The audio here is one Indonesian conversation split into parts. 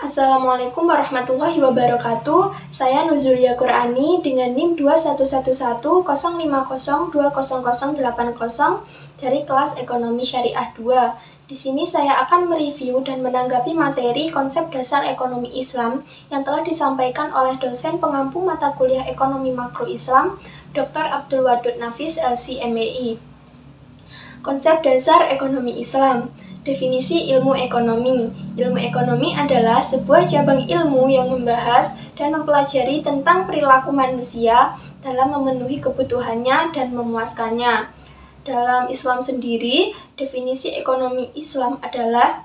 Assalamualaikum warahmatullahi wabarakatuh. Saya Nuzulia Qur'ani dengan NIM 211105020080 dari kelas Ekonomi Syariah 2. Di sini saya akan mereview dan menanggapi materi konsep dasar ekonomi Islam yang telah disampaikan oleh dosen pengampu mata kuliah Ekonomi Makro Islam, Dr. Abdul Wadud Nafis, LC.MBI. Konsep dasar ekonomi Islam. Definisi ilmu ekonomi. Ilmu ekonomi adalah sebuah cabang ilmu yang membahas dan mempelajari tentang perilaku manusia dalam memenuhi kebutuhannya dan memuaskannya. Dalam Islam sendiri, definisi ekonomi Islam adalah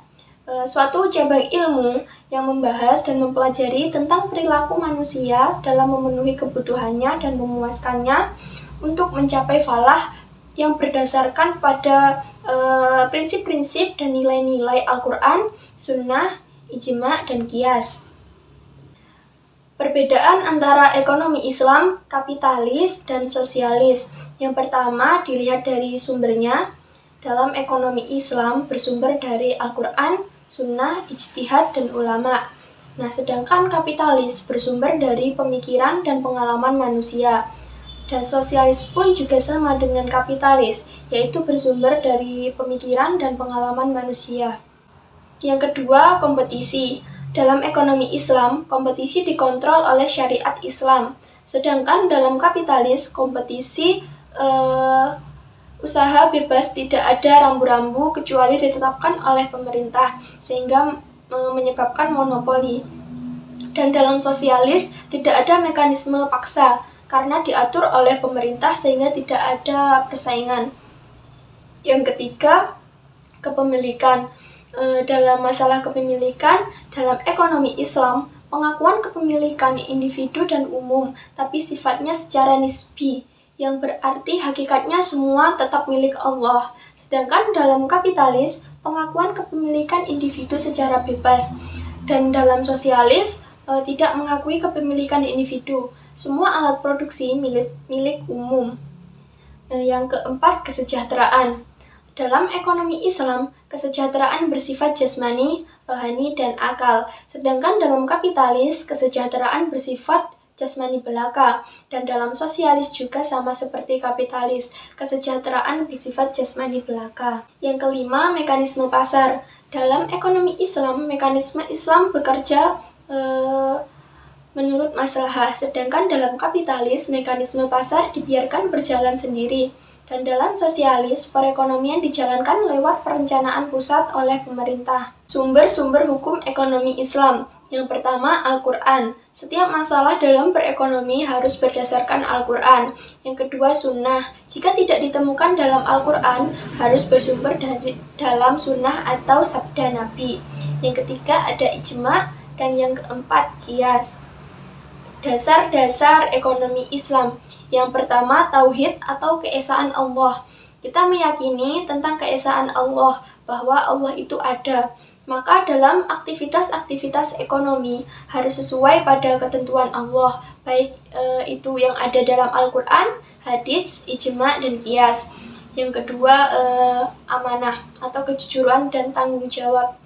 suatu cabang ilmu yang membahas dan mempelajari tentang perilaku manusia dalam memenuhi kebutuhannya dan memuaskannya untuk mencapai falah yang berdasarkan pada prinsip-prinsip dan nilai-nilai Al-Quran, Sunnah, Ijma, dan Qiyas. Perbedaan antara ekonomi Islam, kapitalis, dan sosialis. Yang pertama dilihat dari sumbernya. Dalam ekonomi Islam bersumber dari Al-Quran, Sunnah, Ijtihad, dan ulama. Nah, sedangkan kapitalis bersumber dari pemikiran dan pengalaman manusia. Dan sosialis pun juga sama dengan kapitalis, yaitu bersumber dari pemikiran dan pengalaman manusia. Yang kedua, kompetisi. Dalam ekonomi Islam, kompetisi dikontrol oleh syariat Islam. Sedangkan dalam kapitalis, kompetisi usaha bebas, tidak ada rambu-rambu kecuali ditetapkan oleh pemerintah, sehingga menyebabkan monopoli. Dan dalam sosialis, tidak ada mekanisme paksa, karena diatur oleh pemerintah sehingga tidak ada persaingan. Yang ketiga, kepemilikan. Dalam masalah kepemilikan, dalam ekonomi Islam, pengakuan kepemilikan individu dan umum, tapi sifatnya secara nisbi, yang berarti hakikatnya semua tetap milik Allah. Sedangkan dalam kapitalis, pengakuan kepemilikan individu secara bebas. Dan dalam sosialis, tidak mengakui kepemilikan individu. Semua alat produksi milik umum. Yang keempat, kesejahteraan. Dalam ekonomi Islam, kesejahteraan bersifat jasmani, rohani, dan akal. Sedangkan dalam kapitalis, kesejahteraan bersifat jasmani belaka. Dan dalam sosialis juga sama seperti kapitalis, kesejahteraan bersifat jasmani belaka. Yang kelima, mekanisme pasar. Dalam ekonomi Islam, mekanisme Islam bekerja menurut maslahah, sedangkan dalam kapitalis, mekanisme pasar dibiarkan berjalan sendiri. Dan dalam sosialis, perekonomian dijalankan lewat perencanaan pusat oleh pemerintah. Sumber-sumber hukum ekonomi Islam. Yang pertama, Al-Quran. Setiap masalah dalam berekonomi harus berdasarkan Al-Quran. Yang kedua, Sunnah. Jika tidak ditemukan dalam Al-Quran, harus bersumber dari dalam Sunnah atau sabda Nabi. Yang ketiga, ada Ijma. Dan yang keempat, Qiyas. Dasar-dasar ekonomi Islam. Yang pertama, tauhid atau keesaan Allah. Kita meyakini tentang keesaan Allah, bahwa Allah itu ada. Maka dalam aktivitas-aktivitas ekonomi harus sesuai pada ketentuan Allah, baik itu yang ada dalam Al-Quran, hadits, ijma, dan qiyas. Yang kedua, amanah atau kejujuran dan tanggung jawab.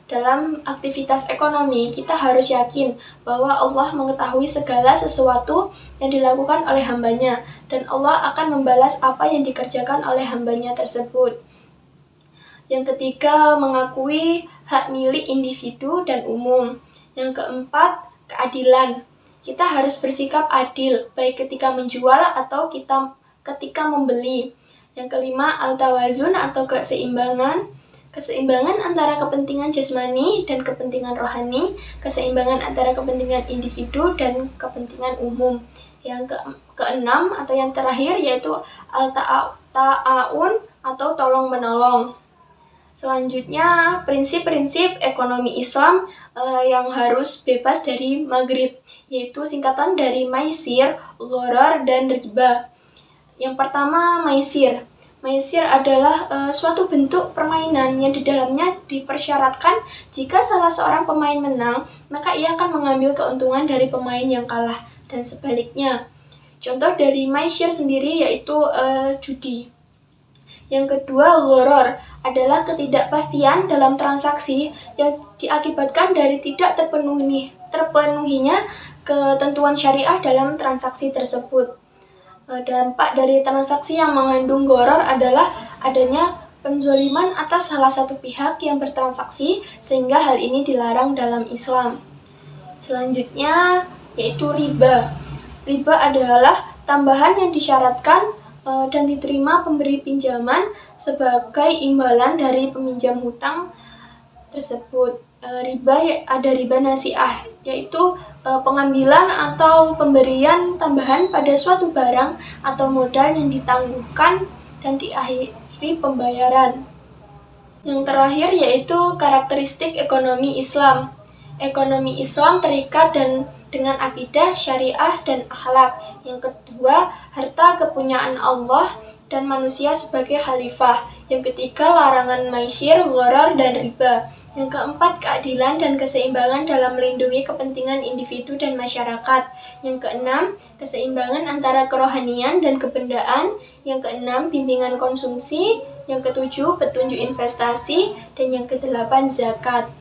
Dalam aktivitas ekonomi, kita harus yakin bahwa Allah mengetahui segala sesuatu yang dilakukan oleh hambanya, dan Allah akan membalas apa yang dikerjakan oleh hambanya tersebut. Yang ketiga, mengakui hak milik individu dan umum. Yang keempat, keadilan. Kita harus bersikap adil, baik ketika menjual atau ketika membeli. Yang kelima, al-tawazun atau keseimbangan. Keseimbangan antara kepentingan jasmani dan kepentingan rohani, keseimbangan antara kepentingan individu dan kepentingan umum. Yang keenam atau yang terakhir yaitu al-ta'awun atau tolong-menolong. Selanjutnya, prinsip-prinsip ekonomi Islam yang harus bebas dari maghrib, yaitu singkatan dari maisir, gharar, dan riba. Yang pertama, maisir. Maisir adalah suatu bentuk permainan yang di dalamnya dipersyaratkan jika salah seorang pemain menang, maka ia akan mengambil keuntungan dari pemain yang kalah, dan sebaliknya. Contoh dari maisir sendiri yaitu judi. Yang kedua, gharar adalah ketidakpastian dalam transaksi yang diakibatkan dari tidak terpenuhinya ketentuan syariah dalam transaksi tersebut. Dampak dari transaksi yang mengandung gharar adalah adanya penzoliman atas salah satu pihak yang bertransaksi, sehingga hal ini dilarang dalam Islam. Selanjutnya yaitu riba. Riba adalah tambahan yang disyaratkan dan diterima pemberi pinjaman sebagai imbalan dari peminjam hutang tersebut. Ada riba nasiah, yaitu pengambilan atau pemberian tambahan pada suatu barang atau modal yang ditangguhkan dan diakhiri pembayaran. Yang terakhir yaitu karakteristik ekonomi Islam. Ekonomi Islam terikat dengan akidah, syariah, dan akhlak. Yang kedua, harta kepunyaan Allah dan manusia sebagai khalifah. Yang ketiga, larangan maisir, gharar, dan riba. Yang keempat, keadilan dan keseimbangan dalam melindungi kepentingan individu dan masyarakat. Yang keenam, keseimbangan antara kerohanian dan kebendaan. Yang keenam, bimbingan konsumsi. Yang ketujuh, petunjuk investasi. Dan yang kedelapan, zakat.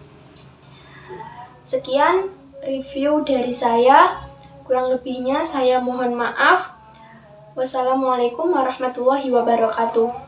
Sekian review dari saya. Kurang lebihnya saya mohon maaf. Wassalamualaikum warahmatullahi wabarakatuh.